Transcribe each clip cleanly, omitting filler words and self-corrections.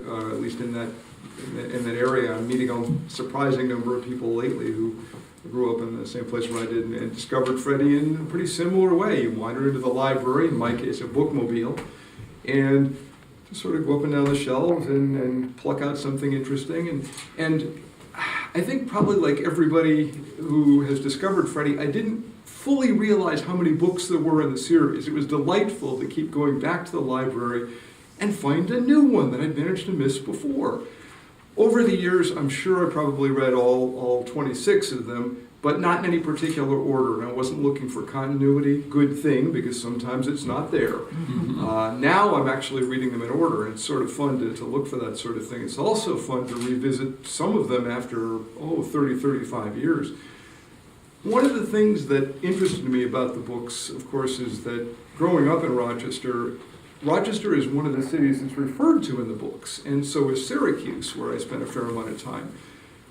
at least in that area. I'm meeting a surprising number of people lately who grew up in the same place where I did and discovered Freddy in a pretty similar way. You wander into the library, in my case a bookmobile, and just sort of go up and down the shelves and pluck out something interesting. And I think probably like everybody who has discovered Freddy, I didn't fully realize how many books there were in the series. It was delightful to keep going back to the library and find a new one that I'd managed to miss before. Over the years, I'm sure I probably read all 26 of them, but not in any particular order. And I wasn't looking for continuity, good thing, because sometimes it's not there. Now I'm actually reading them in order, and it's sort of fun to look for that sort of thing. It's also fun to revisit some of them after, 30, 35 years. One of the things that interested me about the books, of course, is that growing up in Rochester is one of the cities that's referred to in the books, and so is Syracuse, where I spent a fair amount of time.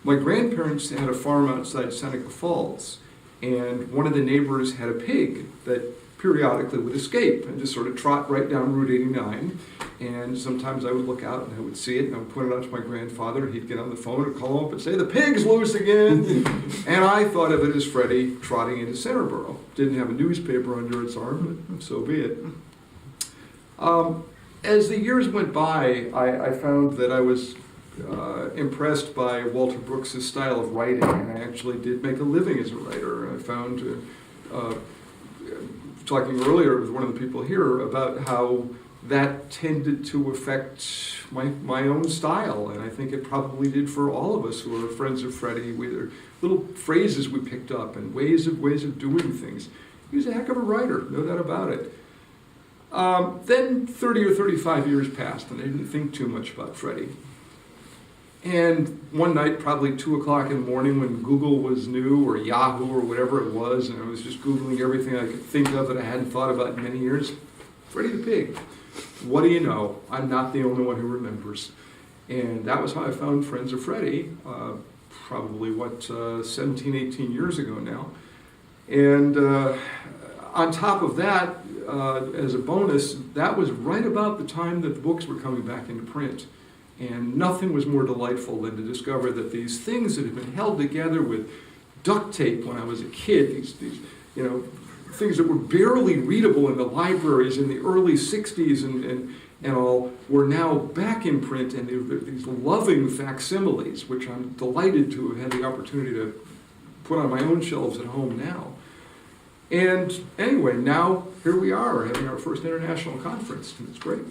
My grandparents had a farm outside Seneca Falls, and one of the neighbors had a pig that periodically would escape and just sort of trot right down Route 89. And sometimes I would look out and I would see it, and I would point it out to my grandfather, and he'd get on the phone and call him up and say, "The pig's loose again!" And I thought of it as Freddy trotting into Centerboro. Didn't have a newspaper under its arm, but so be it. As the years went by, I found that I was impressed by Walter Brooks's style of writing, and I actually did make a living as a writer. I found, talking earlier with one of the people here, about how that tended to affect my own style, and I think it probably did for all of us who are friends of Freddy. With little phrases we picked up and ways of doing things. He was a heck of a writer, no doubt about it. Then 30 or 35 years passed, and I didn't think too much about Freddy. And one night, probably 2 o'clock in the morning, when Google was new, or Yahoo, or whatever it was, and I was just Googling everything I could think of that I hadn't thought about in many years, Freddy the Pig. What do you know? I'm not the only one who remembers. And that was how I found Friends of Freddy, probably, 17, 18 years ago now. And on top of that, as a bonus, that was right about the time that the books were coming back into print. And nothing was more delightful than to discover that these things that had been held together with duct tape when I was a kid, these things that were barely readable in the libraries in the early 60s and all, were now back in print, and these loving facsimiles, which I'm delighted to have had the opportunity to put on my own shelves at home now. And anyway, now here we are having our first international conference, and it's great.